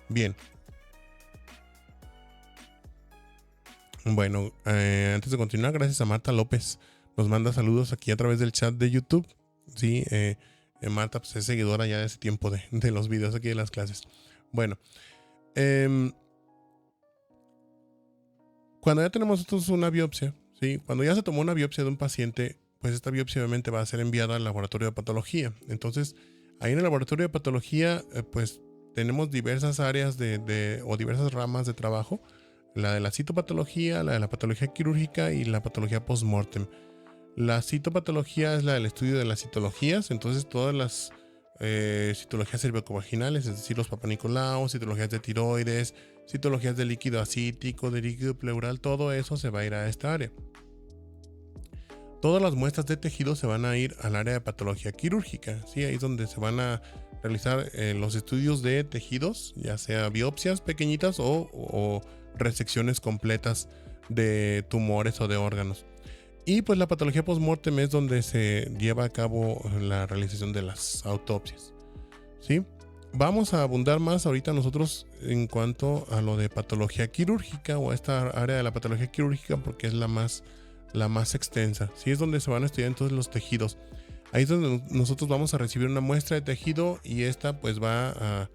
Bien. Bueno, antes de continuar, gracias a Marta López. Nos manda saludos aquí a través del chat de YouTube. Sí, Marta pues, es seguidora ya de ese tiempo de los videos aquí de las clases. Bueno, cuando ya tenemos nosotros una biopsia, ¿sí? Cuando ya se tomó una biopsia de un paciente, pues esta biopsia obviamente va a ser enviada al laboratorio de patología. Entonces, ahí en el laboratorio de patología, pues tenemos diversas áreas o diversas ramas de trabajo. La de la citopatología, la de la patología quirúrgica y la patología post-mortem. La citopatología es la del estudio de las citologías, entonces todas las citologías cervicovaginales, es decir, los papanicolaos, citologías de tiroides, citologías de líquido acítico, de líquido pleural, todo eso se va a ir a esta área. Todas las muestras de tejido se van a ir al área de patología quirúrgica, ¿sí? Ahí es donde se van a realizar los estudios de tejidos, ya sea biopsias pequeñitas o resecciones completas de tumores o de órganos. Y pues la patología post-mortem es donde se lleva a cabo la realización de las autopsias, ¿sí? Vamos a abundar más ahorita nosotros en cuanto a lo de patología quirúrgica o a esta área de la patología quirúrgica porque es la más extensa, ¿sí? Es donde se van a estudiar entonces los tejidos. Ahí es donde nosotros vamos a recibir una muestra de tejido y esta pues va a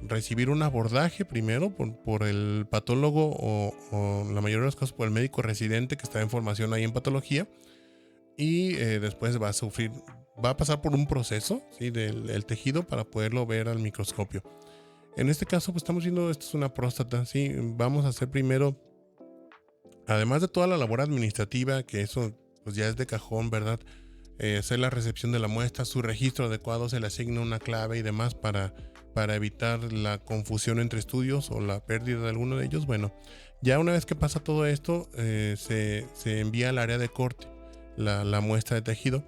recibir un abordaje primero por el patólogo o la mayoría de los casos por el médico residente que está en formación ahí en patología y después va a pasar por un proceso, ¿sí? del tejido para poderlo ver al microscopio. En este caso pues estamos viendo, esto es una próstata, ¿sí? Vamos a hacer primero, además de toda la labor administrativa, que eso pues ya es de cajón, ¿verdad? Hacer la recepción de la muestra, su registro adecuado, se le asigna una clave y demás para evitar la confusión entre estudios o la pérdida de alguno de ellos. Bueno, ya una vez que pasa todo esto, se envía al área de corte la muestra de tejido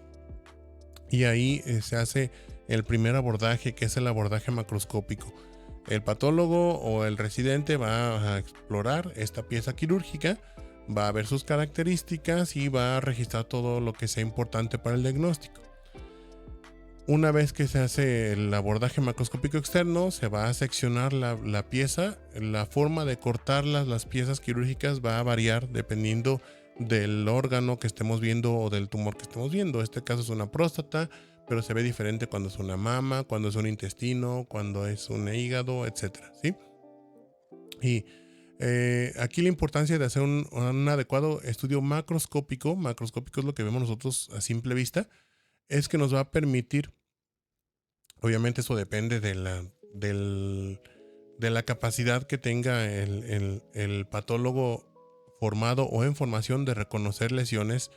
y ahí se hace el primer abordaje, que es el abordaje macroscópico. El patólogo o el residente va a explorar esta pieza quirúrgica, va a ver sus características y va a registrar todo lo que sea importante para el diagnóstico. Una vez que se hace el abordaje macroscópico externo, se va a seccionar la pieza. La forma de cortar las piezas quirúrgicas va a variar dependiendo del órgano que estemos viendo o del tumor que estemos viendo. En este caso es una próstata, pero se ve diferente cuando es una mama, cuando es un intestino, cuando es un hígado, etcétera, ¿sí? Y aquí la importancia de hacer un adecuado estudio macroscópico es lo que vemos nosotros a simple vista, es que nos va a permitir, obviamente eso depende de la capacidad que tenga el patólogo formado o en formación de reconocer lesiones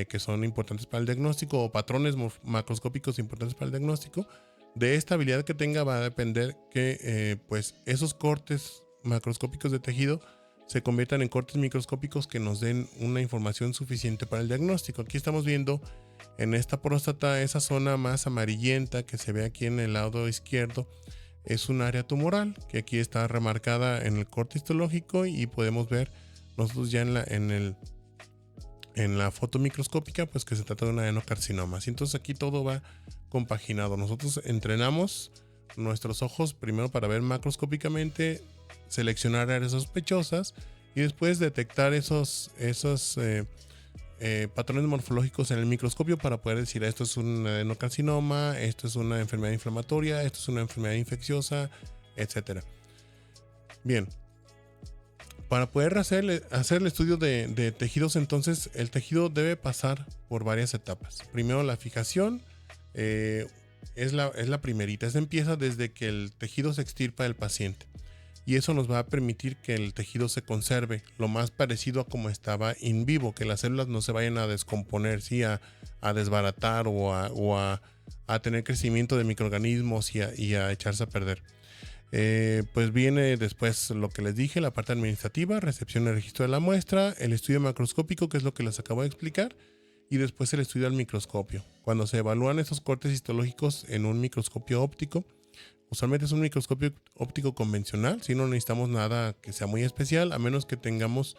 que son importantes para el diagnóstico o patrones macroscópicos importantes para el diagnóstico. De esta habilidad que tenga va a depender que pues esos cortes macroscópicos de tejido se conviertan en cortes microscópicos que nos den una información suficiente para el diagnóstico. Aquí estamos viendo en esta próstata esa zona más amarillenta que se ve aquí en el lado izquierdo. Es un área tumoral que aquí está remarcada en el corte histológico y podemos ver nosotros ya en la foto microscópica pues que se trata de un adenocarcinoma. Entonces aquí todo va compaginado. Nosotros entrenamos nuestros ojos primero para ver macroscópicamente, seleccionar áreas sospechosas y después detectar esos patrones morfológicos en el microscopio para poder decir esto es un adenocarcinoma, esto es una enfermedad inflamatoria, esto es una enfermedad infecciosa, etcétera. Bien, para poder hacer el estudio de tejidos, entonces el tejido debe pasar por varias etapas. Primero la fijación, es la primerita. Esta empieza desde que el tejido se extirpa del paciente. Y eso nos va a permitir que el tejido se conserve lo más parecido a como estaba in vivo, que las células no se vayan a descomponer, ¿sí? a desbaratar o a tener crecimiento de microorganismos y a echarse a perder. Pues viene después lo que les dije, la parte administrativa, recepción y registro de la muestra, el estudio macroscópico, que es lo que les acabo de explicar, y después el estudio al microscopio. Cuando se evalúan esos cortes histológicos en un microscopio óptico, usualmente es un microscopio óptico convencional, si no necesitamos nada que sea muy especial, a menos que tengamos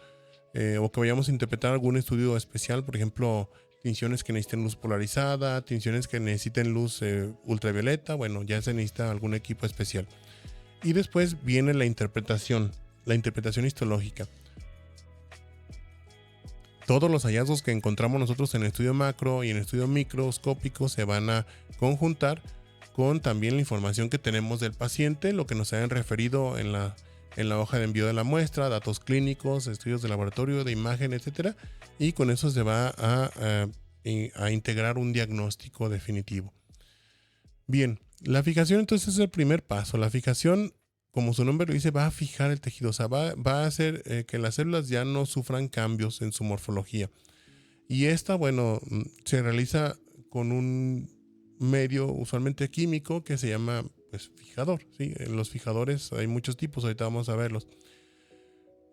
o que vayamos a interpretar algún estudio especial, por ejemplo, tinciones que necesiten luz polarizada, tinciones que necesiten luz ultravioleta, bueno, ya se necesita algún equipo especial. Y después viene la interpretación histológica. Todos los hallazgos que encontramos nosotros en el estudio macro y en el estudio microscópico se van a conjuntar con también la información que tenemos del paciente, lo que nos hayan referido en la hoja de envío de la muestra, datos clínicos, estudios de laboratorio, de imagen, etcétera, y con eso se va a integrar un diagnóstico definitivo. Bien, la fijación entonces es el primer paso. La fijación, como su nombre lo dice, va a fijar el tejido, o sea, va a hacer que las células ya no sufran cambios en su morfología. Y esta, bueno, se realiza con un medio usualmente químico que se llama, pues, fijador, ¿sí? En los fijadores hay muchos tipos, ahorita vamos a verlos.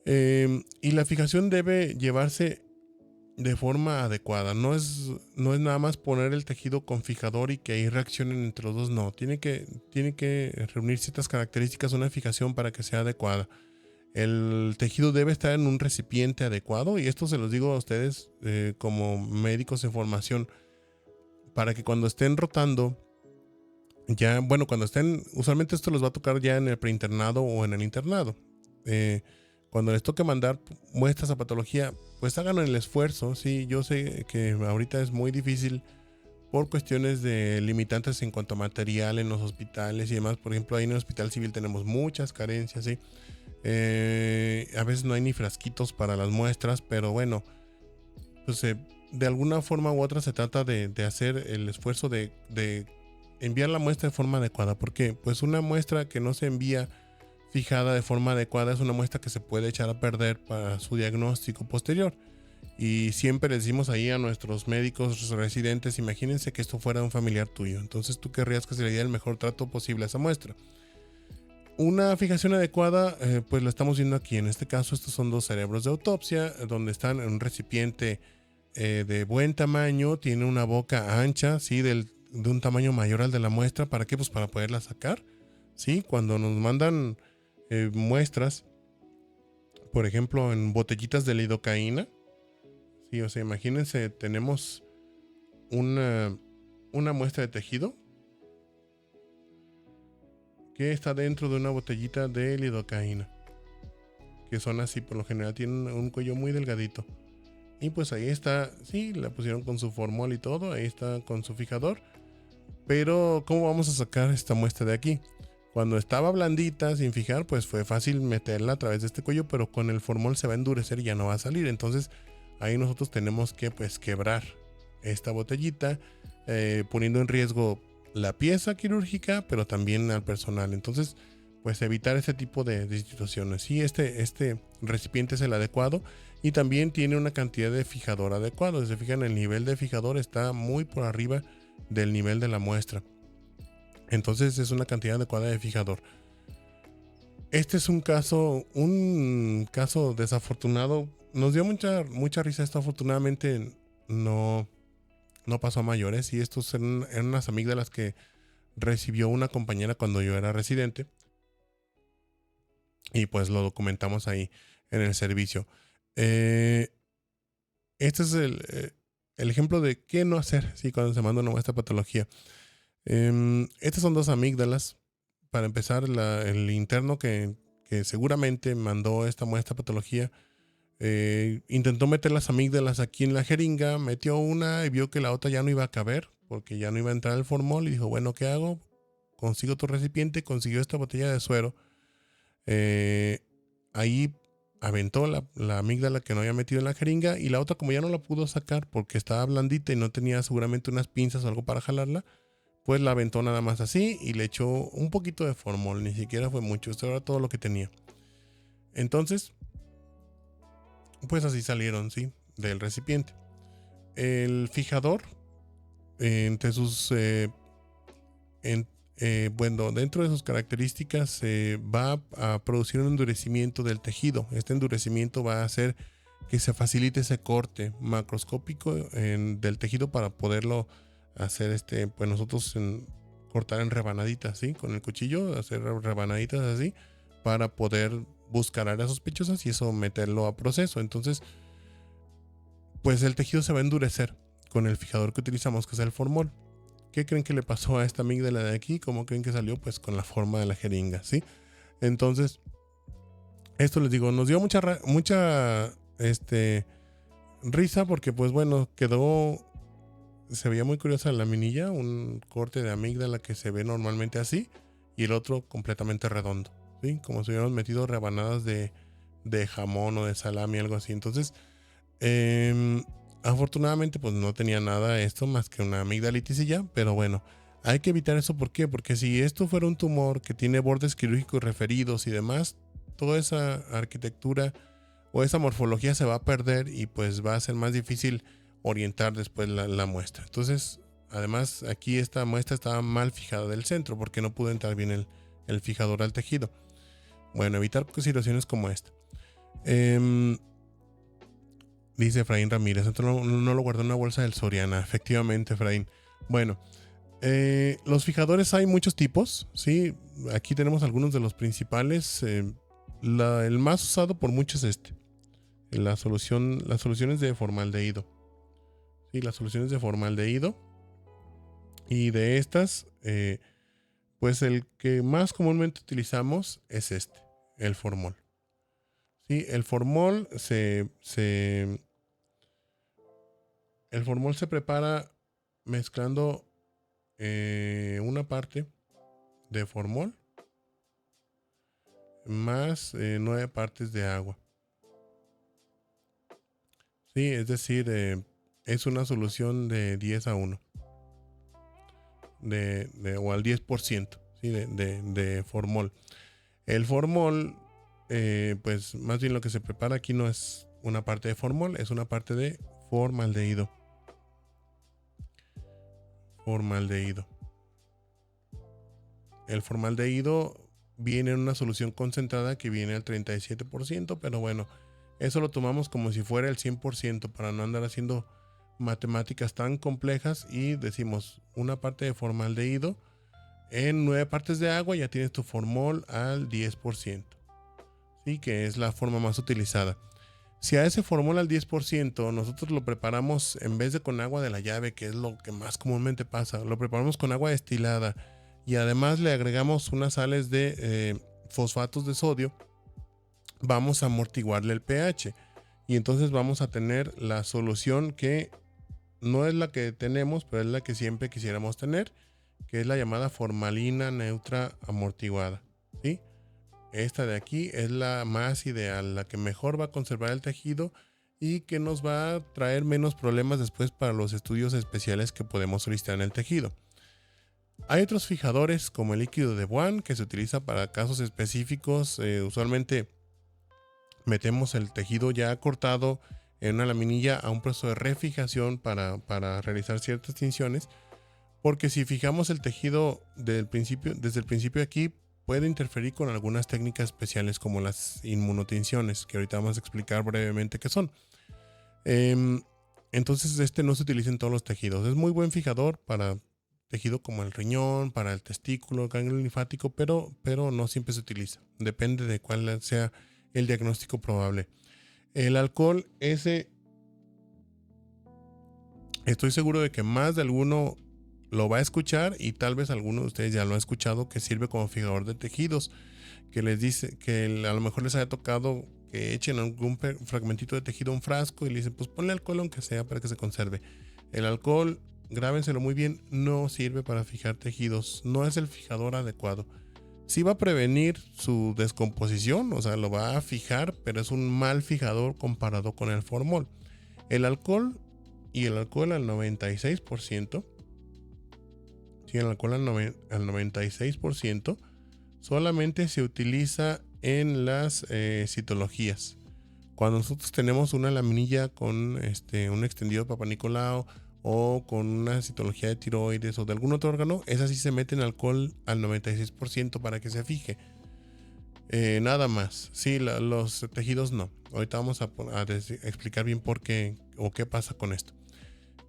Y la fijación debe llevarse de forma adecuada. No es nada más poner el tejido con fijador y que ahí reaccionen entre los dos. No, tiene que reunir ciertas características una fijación para que sea adecuada. El tejido debe estar en un recipiente adecuado, y esto se los digo a ustedes como médicos en formación, para que cuando estén rotando, usualmente esto les va a tocar ya en el preinternado o en el internado. Cuando les toque mandar muestras a patología, pues hagan el esfuerzo. Sí, yo sé que ahorita es muy difícil por cuestiones de limitantes en cuanto a material en los hospitales y demás. Por ejemplo, ahí en el Hospital Civil tenemos muchas carencias, ¿sí? A veces no hay ni frasquitos para las muestras, pero bueno, pues de alguna forma u otra se trata de hacer el esfuerzo de enviar la muestra de forma adecuada, porque pues una muestra que no se envía fijada de forma adecuada es una muestra que se puede echar a perder para su diagnóstico posterior. Y siempre les decimos ahí a nuestros médicos residentes, imagínense que esto fuera un familiar tuyo, entonces tú querrías que se le diera el mejor trato posible a esa muestra. Una fijación adecuada, pues la estamos viendo aquí. En este caso, estos son 2 cerebros de autopsia, donde están en un recipiente de buen tamaño, tiene una boca ancha, ¿sí? De un tamaño mayor al de la muestra. ¿Para qué? Pues para poderla sacar, ¿sí? Cuando nos mandan muestras, por ejemplo, en botellitas de lidocaína, ¿sí? O sea, imagínense, tenemos una muestra de tejido que está dentro de una botellita de lidocaína, que son así, por lo general tienen un cuello muy delgadito. Y pues ahí está, sí, la pusieron con su formol y todo, ahí está con su fijador. Pero ¿cómo vamos a sacar esta muestra de aquí? Cuando estaba blandita, sin fijar, pues fue fácil meterla a través de este cuello, pero con el formol se va a endurecer y ya no va a salir. Entonces ahí nosotros tenemos que, pues, quebrar esta botellita, poniendo en riesgo la pieza quirúrgica, pero también al personal. Entonces, pues evitar ese tipo de situaciones. Sí, este recipiente es el adecuado, y también tiene una cantidad de fijador adecuado. Si se fijan, el nivel de fijador está muy por arriba del nivel de la muestra. Entonces es una cantidad adecuada de fijador. Este es un caso desafortunado. Nos dio mucha risa esto. Afortunadamente no pasó a mayores. Y estos eran unas amígdalas que recibió una compañera cuando yo era residente. Y pues lo documentamos ahí en el servicio. Este es el ejemplo de qué no hacer, ¿sí? Cuando se manda una muestra de patología. Estas son 2 amígdalas. Para empezar, el interno que seguramente mandó esta muestra de patología intentó meter las amígdalas aquí en la jeringa, metió una y vio que la otra ya no iba a caber porque ya no iba a entrar el formol, y dijo, bueno, ¿qué hago? Consigo otro recipiente, consiguió esta botella de suero. Ahí aventó la amígdala que no había metido en la jeringa, y la otra, como ya no la pudo sacar porque estaba blandita y no tenía seguramente unas pinzas o algo para jalarla, pues la aventó nada más así y le echó un poquito de formol, ni siquiera fue mucho, esto era todo lo que tenía. Entonces, pues así salieron, ¿sí? Del recipiente. El fijador, entre sus dentro de sus características, va a producir un endurecimiento del tejido. Este endurecimiento va a hacer que se facilite ese corte macroscópico del tejido para poderlo hacer, pues nosotros cortar en rebanaditas, ¿sí? Con el cuchillo, hacer rebanaditas así para poder buscar áreas sospechosas y eso meterlo a proceso. Entonces, pues el tejido se va a endurecer con el fijador que utilizamos, que es el formol. ¿Qué creen que le pasó a esta amígdala de aquí? ¿Cómo creen que salió? Pues con la forma de la jeringa, ¿sí? Entonces, esto les digo, nos dio mucha risa porque pues bueno, se veía muy curiosa la laminilla, un corte de amígdala que se ve normalmente así y el otro completamente redondo, ¿sí? Como si hubiéramos metido rebanadas de jamón o de salami, algo así. Entonces, afortunadamente pues no tenía nada esto más que una amigdalitis y ya, pero bueno, hay que evitar eso. ¿Por qué? Porque si esto fuera un tumor que tiene bordes quirúrgicos referidos y demás, toda esa arquitectura o esa morfología se va a perder y pues va a ser más difícil orientar después la muestra. Entonces, además aquí esta muestra estaba mal fijada del centro porque no pudo entrar bien el fijador al tejido. Bueno, evitar situaciones como esta. Dice Efraín Ramírez, entonces no lo guardó en una bolsa del Soriana. Efectivamente, Efraín. Bueno, los fijadores hay muchos tipos, ¿sí? Aquí tenemos algunos de los principales. El más usado por muchos es las soluciones de formaldehído. Sí, las soluciones de formaldehído. Y de estas, pues el que más comúnmente utilizamos es el formol. Sí, el formol se prepara mezclando una parte de formol más 9 partes de agua. Sí, es decir, es una solución de 10:1. O al 10%, ¿sí? de formol. El formol, pues más bien lo que se prepara aquí no es una parte de formol, es una parte de formaldehído. El formaldehído viene en una solución concentrada que viene al 37%, pero bueno, eso lo tomamos como si fuera el 100% para no andar haciendo matemáticas tan complejas y decimos una parte de formaldehído en 9 partes de agua, ya tienes tu formol al 10%, ¿sí? Que es la forma más utilizada. Si a ese formol al 10% nosotros lo preparamos en vez de con agua de la llave, que es lo que más comúnmente pasa, lo preparamos con agua destilada y además le agregamos unas sales de fosfatos de sodio, vamos a amortiguarle el pH y entonces vamos a tener la solución que no es la que tenemos, pero es la que siempre quisiéramos tener, que es la llamada formalina neutra amortiguada, ¿sí? Esta de aquí es la más ideal, la que mejor va a conservar el tejido y que nos va a traer menos problemas después para los estudios especiales que podemos solicitar en el tejido. Hay otros fijadores como el líquido de Bwan que se utiliza para casos específicos. Usualmente metemos el tejido ya cortado en una laminilla a un proceso de refijación para realizar ciertas tinciones, porque si fijamos el tejido desde el principio aquí, puede interferir con algunas técnicas especiales como las inmunotinciones, que ahorita vamos a explicar brevemente qué son. Entonces no se utiliza en todos los tejidos. Es muy buen fijador para tejido como el riñón, para el testículo, el ganglio linfático, pero no siempre se utiliza. Depende de cuál sea el diagnóstico probable. El alcohol estoy seguro de que más de alguno lo va a escuchar y tal vez alguno de ustedes ya lo ha escuchado, que sirve como fijador de tejidos, que les dice que a lo mejor les haya tocado que echen algún fragmentito de tejido a un frasco y le dicen pues ponle alcohol aunque sea para que se conserve. El alcohol, grábenselo muy bien, no sirve para fijar tejidos, no es el fijador adecuado. Sí va a prevenir su descomposición, o sea, lo va a fijar, pero es un mal fijador comparado con el formol. El alcohol al 96%, sí, el alcohol al 96% solamente se utiliza en las citologías. Cuando nosotros tenemos una laminilla con un extendido de Papa Nicolau o con una citología de tiroides o de algún otro órgano, esa sí se mete en alcohol al 96% para que se fije. Nada más. Sí, los tejidos no. Ahorita vamos a explicar bien por qué o qué pasa con esto.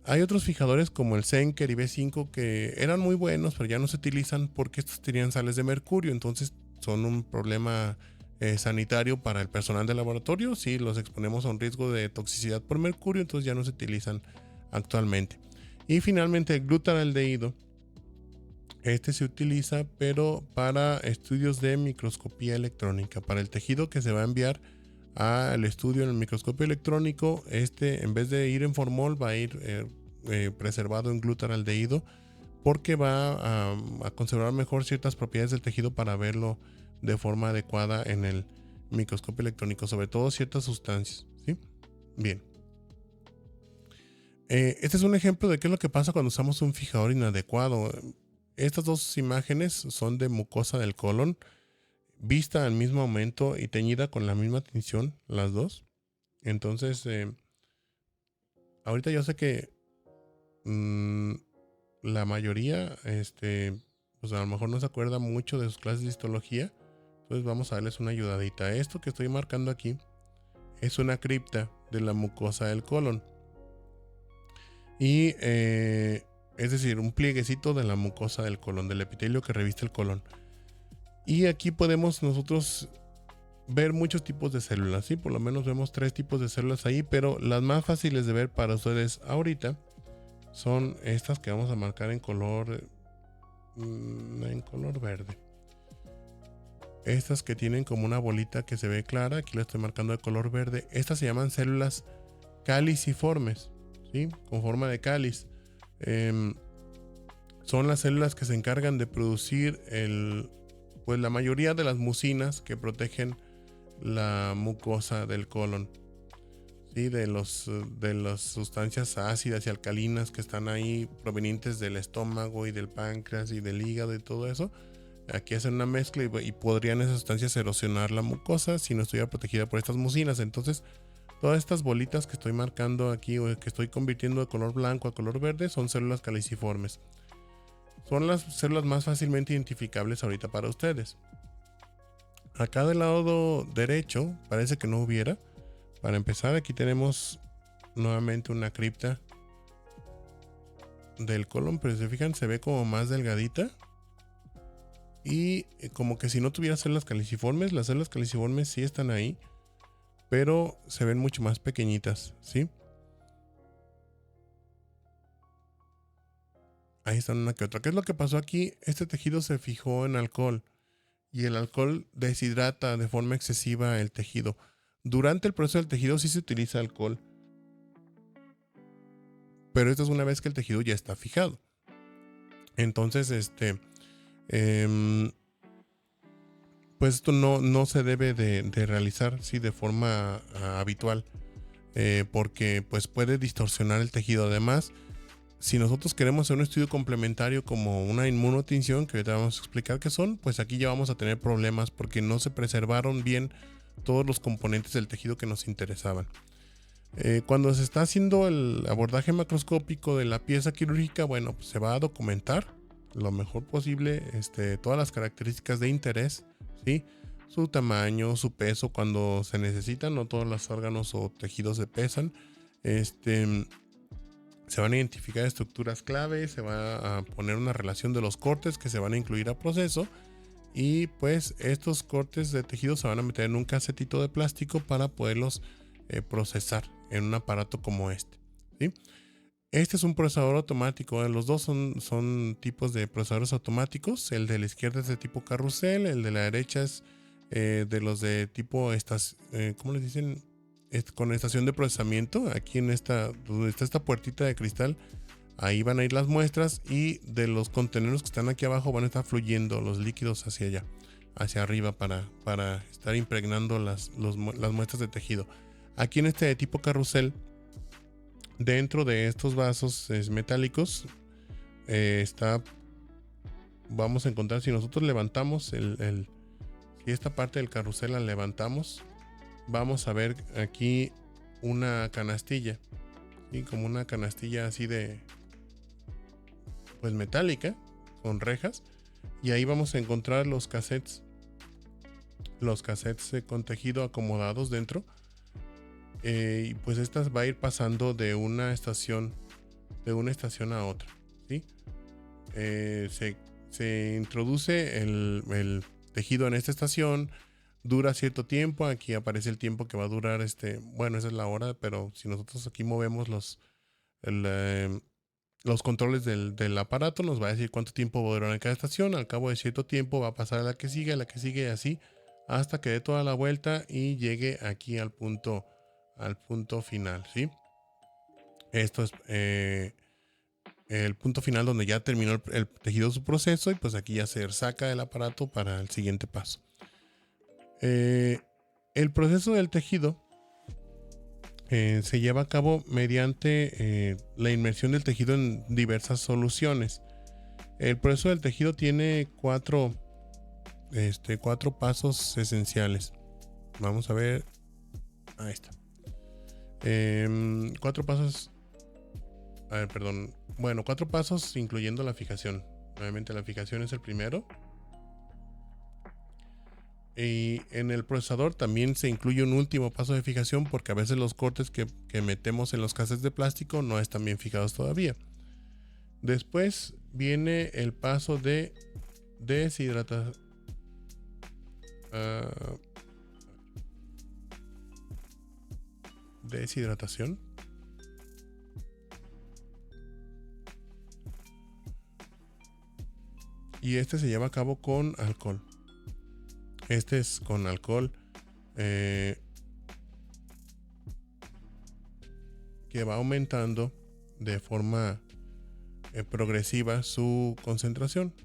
Hay otros fijadores como el Senker y B5 que eran muy buenos, pero ya no se utilizan porque estos tenían sales de mercurio, entonces son un problema sanitario para el personal de laboratorio. Sí, los exponemos a un riesgo de toxicidad por mercurio, entonces ya no se utilizan actualmente. Y finalmente el glutaraldehído Este se utiliza, pero para estudios de microscopía electrónica. Para el tejido que se va a enviar al estudio en el microscopio electrónico, en vez de ir en formol, va a ir preservado en glutaraldehído, porque va a conservar mejor ciertas propiedades del tejido para verlo de forma adecuada en el microscopio electrónico, sobre todo ciertas sustancias, ¿sí? Bien. Este es un ejemplo de qué es lo que pasa cuando usamos un fijador inadecuado. Estas dos imágenes son de mucosa del colon, vista al mismo momento y teñida con la misma tinción, las dos. Entonces, ahorita yo sé que la mayoría, pues a lo mejor no se acuerda mucho de sus clases de histología. Entonces vamos a darles una ayudadita. Esto que estoy marcando aquí es una cripta de la mucosa del colon. Y es decir, un plieguecito de la mucosa del colon, del epitelio que reviste el colon. Y aquí podemos nosotros ver muchos tipos de células, ¿sí? Por lo menos vemos 3 tipos de células ahí, pero las más fáciles de ver para ustedes ahorita son estas que vamos a marcar en color verde. Estas que tienen como una bolita que se ve clara, aquí la estoy marcando de color verde. Estas se llaman células caliciformes, ¿sí? Con forma de cáliz. Son las células que se encargan de producir pues la mayoría de las mucinas que protegen la mucosa del colon, ¿sí? De las sustancias ácidas y alcalinas que están ahí provenientes del estómago y del páncreas y del hígado y todo eso. Aquí hacen una mezcla y podrían esas sustancias erosionar la mucosa si no estuviera protegida por estas mucinas. Entonces, todas estas bolitas que estoy marcando aquí o que estoy convirtiendo de color blanco a color verde son células caliciformes. Son las células más fácilmente identificables ahorita para ustedes. Acá del lado derecho parece que no hubiera. Para empezar, aquí tenemos nuevamente una cripta del colon, pero si se fijan se ve como más delgadita. Y como que si no tuviera células caliciformes, las células caliciformes sí están ahí, pero se ven mucho más pequeñitas, ¿sí? Ahí están una que otra. ¿Qué es lo que pasó aquí? Este tejido se fijó en alcohol y el alcohol deshidrata de forma excesiva el tejido. Durante el proceso del tejido sí se utiliza alcohol, pero esto es una vez que el tejido ya está fijado. Entonces, pues esto no se debe de realizar, ¿sí? De forma habitual, porque pues puede distorsionar el tejido. Además, si nosotros queremos hacer un estudio complementario como una inmunotinción, que ahorita vamos a explicar qué son, pues aquí ya vamos a tener problemas porque no se preservaron bien todos los componentes del tejido que nos interesaban. Cuando se está haciendo el abordaje macroscópico de la pieza quirúrgica, bueno, pues se va a documentar lo mejor posible todas las características de interés, ¿sí? Su tamaño, su peso cuando se necesitan, no todos los órganos o tejidos se pesan. Se van a identificar estructuras clave, se va a poner una relación de los cortes que se van a incluir a proceso y pues estos cortes de tejido se van a meter en un casetito de plástico para poderlos procesar en un aparato como este, ¿sí? Este es un procesador automático. Los dos son tipos de procesadores automáticos. El de la izquierda es de tipo carrusel, el de la derecha es de los de tipo ¿cómo les dicen? Con estación de procesamiento. Aquí donde está esta puertita de cristal, ahí van a ir las muestras y de los contenedores que están aquí abajo van a estar fluyendo los líquidos hacia allá, hacia arriba para estar impregnando las muestras de tejido. Aquí en este de tipo carrusel, dentro de estos vasos metálicos vamos a encontrar, si nosotros levantamos si esta parte del carrusel la levantamos, vamos a ver aquí una canastilla, ¿sí? Como una canastilla así de pues metálica con rejas, y ahí vamos a encontrar los cassettes con tejido acomodados dentro, y pues estas va a ir pasando de una estación a otra, ¿sí? Se introduce el tejido en esta estación, dura cierto tiempo. Aquí aparece el tiempo que va a durar bueno, esa es la hora, pero si nosotros aquí movemos los controles del aparato, nos va a decir cuánto tiempo va a durar en cada estación. Al cabo de cierto tiempo va a pasar a la que sigue, y así hasta que dé toda la vuelta y llegue aquí al punto final, ¿sí? Esto es el punto final donde ya terminó el tejido su proceso y pues aquí ya se saca el aparato para el siguiente paso. El proceso del tejido se lleva a cabo mediante la inmersión del tejido en diversas soluciones. El proceso del tejido tiene cuatro pasos esenciales. Vamos a ver. Ahí está. Cuatro pasos. A ver, perdón. Bueno, 4 pasos incluyendo la fijación. Nuevamente la fijación es el primero. Y en el procesador también se incluye un último paso de fijación porque a veces los cortes que metemos en los cassettes de plástico no están bien fijados todavía. Después viene el paso de deshidratación. Deshidratación. Y este se lleva a cabo con alcohol. Este es con alcohol que va aumentando de forma progresiva su concentración.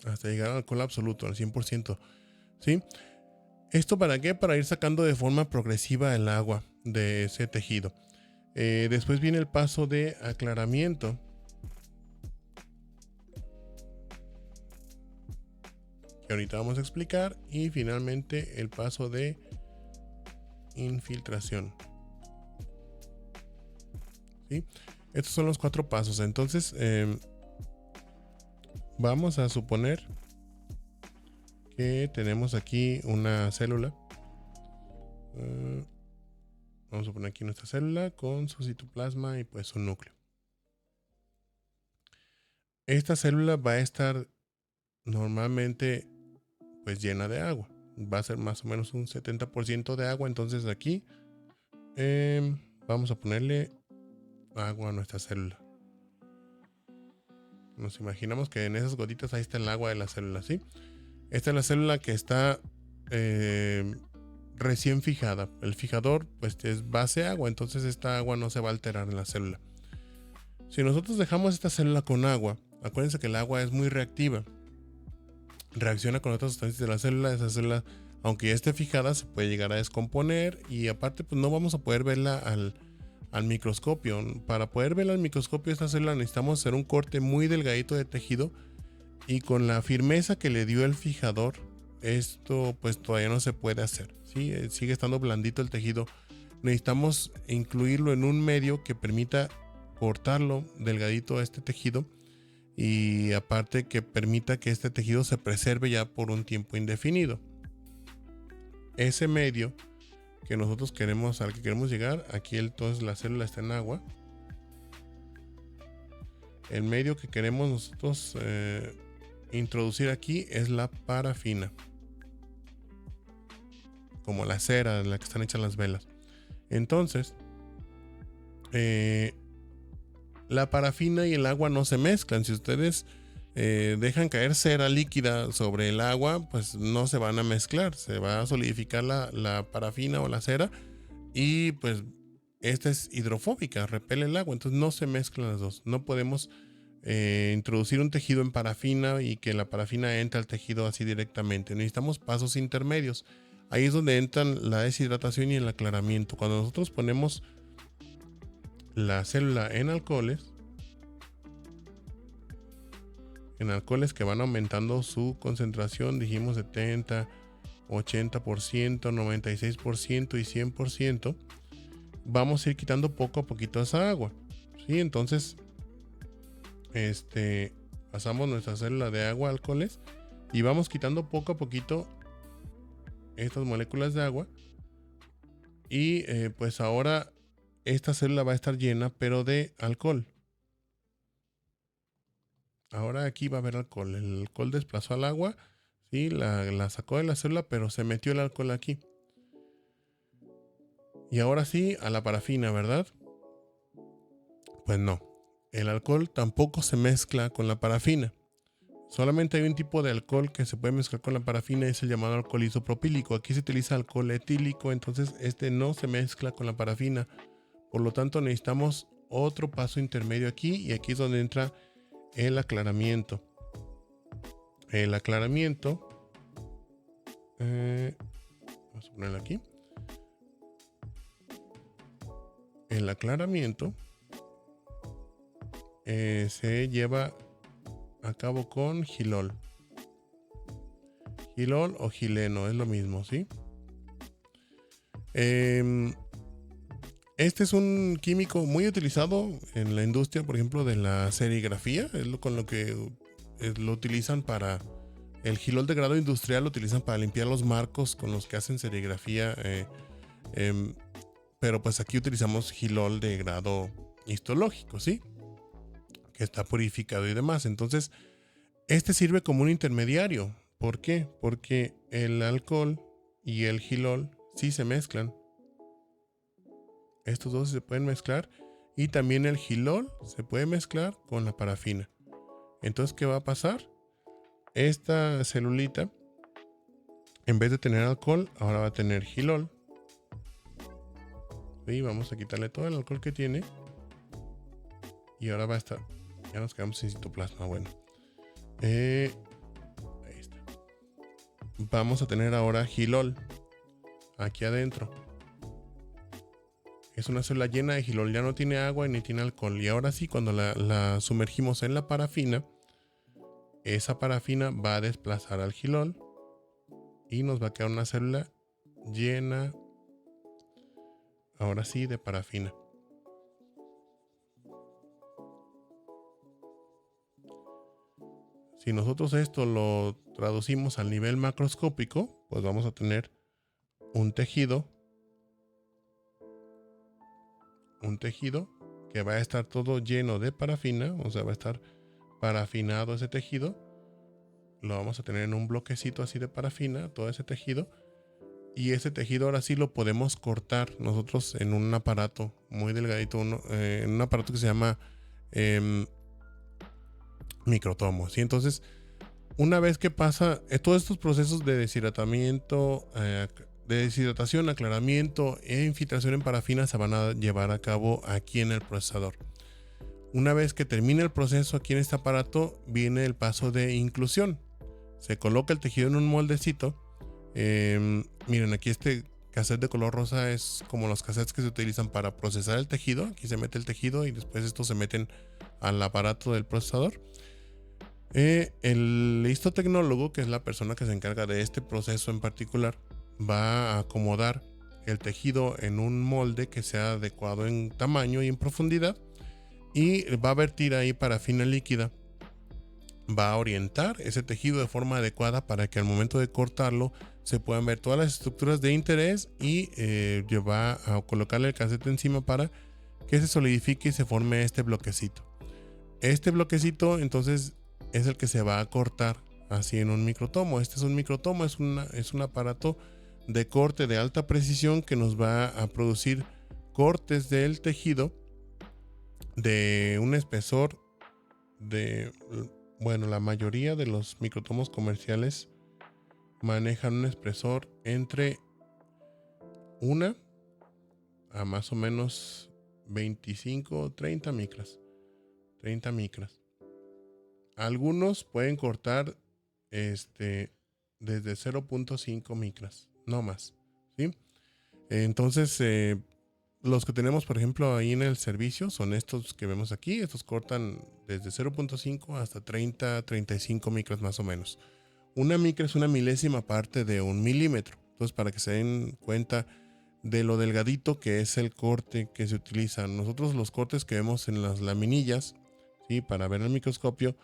Hasta llegar al alcohol absoluto, al 100%. ¿Sí? ¿Esto para qué? Para ir sacando de forma progresiva el agua de ese tejido. Después viene el paso de aclaramiento. Que ahorita vamos a explicar. Y finalmente el paso de infiltración. ¿Sí? Estos son los 4 pasos. Entonces, vamos a suponer que tenemos aquí una célula. Vamos a poner aquí nuestra célula con su citoplasma y pues su núcleo. Esta célula va a estar normalmente pues llena de agua. Va a ser más o menos un 70% de agua. Entonces aquí vamos a ponerle agua a nuestra célula. Nos imaginamos que en esas gotitas ahí está el agua de la célula, ¿sí? Esta es la célula que está recién fijada. El fijador pues es base agua, entonces esta agua no se va a alterar en la célula. Si nosotros dejamos esta célula con agua, acuérdense que el agua es muy reactiva. Reacciona con otras sustancias de la célula. Esa célula, aunque ya esté fijada, se puede llegar a descomponer y aparte pues no vamos a poder verla al microscopio. Para poder verla al microscopio esta célula necesitamos hacer un corte muy delgadito de tejido y con la firmeza que le dio el fijador esto pues todavía no se puede hacer, ¿sí? Sigue estando blandito el tejido. Necesitamos incluirlo en un medio que permita cortarlo delgadito a este tejido y aparte que permita que este tejido se preserve ya por un tiempo indefinido. Ese medio que nosotros queremos, al que queremos llegar, aquí entonces la célula está en agua. El medio que queremos nosotros introducir aquí es la parafina, como la cera en la que están hechas las velas. Entonces la parafina y el agua no se mezclan. Si ustedes dejan caer cera líquida sobre el agua, pues no se van a mezclar. Se va a solidificar la parafina o la cera y pues esta es hidrofóbica, repele el agua. Entonces no se mezclan las dos. No podemos introducir un tejido en parafina y que la parafina entre al tejido así directamente. Necesitamos pasos intermedios. Ahí es donde entran la deshidratación y el aclaramiento. Cuando nosotros ponemos la célula en alcoholes que van aumentando su concentración, dijimos 70, 80%, 96% y 100%, vamos a ir quitando poco a poquito esa agua, ¿sí? Entonces pasamos nuestra célula de agua a alcoholes y vamos quitando poco a poquito estas moléculas de agua y pues ahora esta célula va a estar llena pero de alcohol. Ahora aquí va a haber alcohol. El alcohol desplazó al agua, ¿sí? La sacó de la célula, pero se metió el alcohol aquí. Y ahora sí, a la parafina, ¿verdad? Pues no. El alcohol tampoco se mezcla con la parafina. Solamente hay un tipo de alcohol que se puede mezclar con la parafina, es el llamado alcohol isopropílico. Aquí se utiliza alcohol etílico, entonces este no se mezcla con la parafina. Por lo tanto, necesitamos otro paso intermedio aquí, y aquí es donde entra el aclaramiento. El aclaramiento, vamos a ponerlo aquí. El aclaramiento se lleva a cabo con gilol. Gilol o gileno, es lo mismo, ¿sí? Este es un químico muy utilizado en la industria, por ejemplo, de la serigrafía. Es con lo que lo utilizan para... El gilol de grado industrial lo utilizan para limpiar los marcos con los que hacen serigrafía. Pero pues aquí utilizamos gilol de grado histológico, ¿sí? Que está purificado y demás. Entonces, este sirve como un intermediario. ¿Por qué? Porque el alcohol y el gilol sí se mezclan. Estos dos se pueden mezclar, y también el gilol se puede mezclar con la parafina. Entonces, ¿qué va a pasar? Esta celulita, en vez de tener alcohol, ahora va a tener gilol. Y vamos a quitarle todo el alcohol que tiene. Y ahora va a estar... Ya nos quedamos sin citoplasma. Bueno. Ahí está. Vamos a tener ahora gilol aquí adentro. Es una célula llena de gilol, ya no tiene agua ni tiene alcohol. Y ahora sí, cuando la sumergimos en la parafina, esa parafina va a desplazar al gilol y nos va a quedar una célula llena, ahora sí, de parafina. Si nosotros esto lo traducimos al nivel macroscópico, pues vamos a tener un tejido que va a estar todo lleno de parafina, o sea, va a estar parafinado ese tejido. Lo vamos a tener en un bloquecito así de parafina, todo ese tejido. Y ese tejido ahora sí lo podemos cortar nosotros en un aparato muy delgadito, en un aparato que se llama microtomo, ¿sí? Entonces, una vez que pasa todos estos procesos de deshidratamiento, de deshidratación, aclaramiento e infiltración en parafina se van a llevar a cabo aquí en el procesador. Una vez que termine el proceso aquí en este aparato, viene el paso de inclusión. Se coloca el tejido en un moldecito. Miren, aquí este cassette de color rosa es como los cassettes que se utilizan para procesar el tejido. Aquí se mete el tejido y después estos se meten al aparato del procesador. El histotecnólogo, que es la persona que se encarga de este proceso en particular, va a acomodar el tejido en un molde que sea adecuado en tamaño y en profundidad, y va a vertir ahí parafina líquida. Va a orientar ese tejido de forma adecuada para que al momento de cortarlo se puedan ver todas las estructuras de interés, y va a colocarle el cassette encima para que se solidifique y se forme este bloquecito. Este bloquecito entonces es el que se va a cortar así en un microtomo. Este es un microtomo, es un aparato de corte de alta precisión que nos va a producir cortes del tejido de un espesor de... Bueno, la mayoría de los microtomos comerciales manejan un espesor entre 1 a más o menos 25 o 30 micras. 30 micras. Algunos pueden cortar desde 0.5 micras, no más, ¿sí? Entonces, los que tenemos, por ejemplo, ahí en el servicio son estos que vemos aquí. Estos cortan desde 0.5 hasta 35 micras más o menos. Una micra es una milésima parte de un milímetro. Entonces, para que se den cuenta de lo delgadito que es el corte que se utiliza. Nosotros los cortes que vemos en las laminillas, ¿sí?, para ver el microscopio,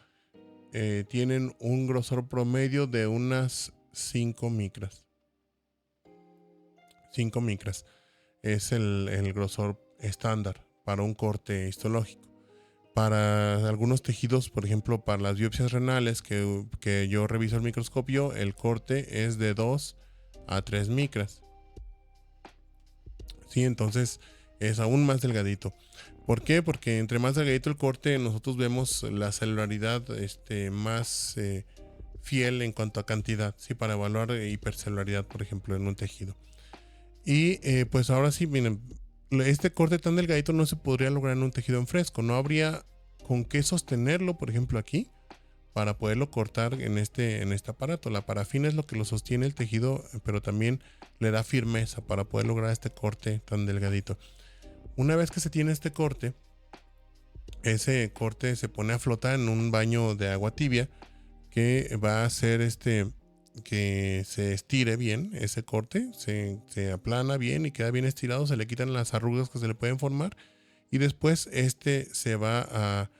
tienen un grosor promedio de unas 5 micras. 5 micras es el grosor estándar para un corte histológico. Para algunos tejidos, por ejemplo, para las biopsias renales que yo reviso el microscopio, el corte es de 2 a 3 micras. Sí, entonces es aún más delgadito. ¿Por qué? Porque entre más delgadito el corte, nosotros vemos la celularidad más fiel en cuanto a cantidad, ¿sí? Para evaluar hipercelularidad, por ejemplo, en un tejido. Y pues ahora sí, miren, este corte tan delgadito no se podría lograr en un tejido en fresco. No habría con qué sostenerlo, por ejemplo, aquí, para poderlo cortar en este aparato. La parafina es lo que lo sostiene el tejido, pero también le da firmeza para poder lograr este corte tan delgadito. Una vez que se tiene este corte, ese corte se pone a flotar en un baño de agua tibia que va a hacer que se estire bien ese corte, se aplana bien y queda bien estirado, se le quitan las arrugas que se le pueden formar y después se va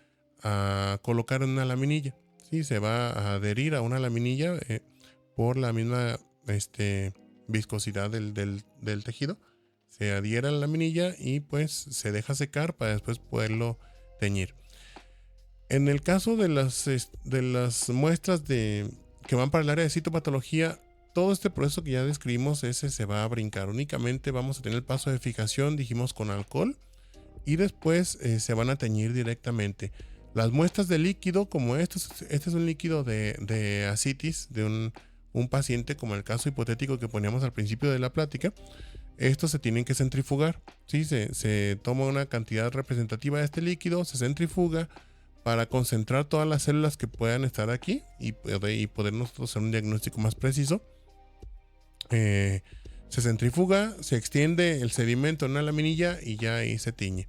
a colocar en una laminilla, ¿sí? Se va a adherir a una laminilla por la misma viscosidad del tejido. Se adhiere a la laminilla y pues se deja secar para después poderlo teñir. En el caso de las muestras que van para el área de citopatología, todo este proceso que ya describimos, ese se va a brincar. Únicamente vamos a tener el paso de fijación, dijimos, con alcohol, y después se van a teñir directamente. Las muestras de líquido, como este es un líquido de ascitis de un paciente, como el caso hipotético que poníamos al principio de la plática, estos se tienen que centrifugar. ¿Sí? Se toma una cantidad representativa de este líquido, se centrifuga para concentrar todas las células que puedan estar aquí y poder nosotros hacer un diagnóstico más preciso. Se centrifuga, se extiende el sedimento en una laminilla y ya ahí se tiñe.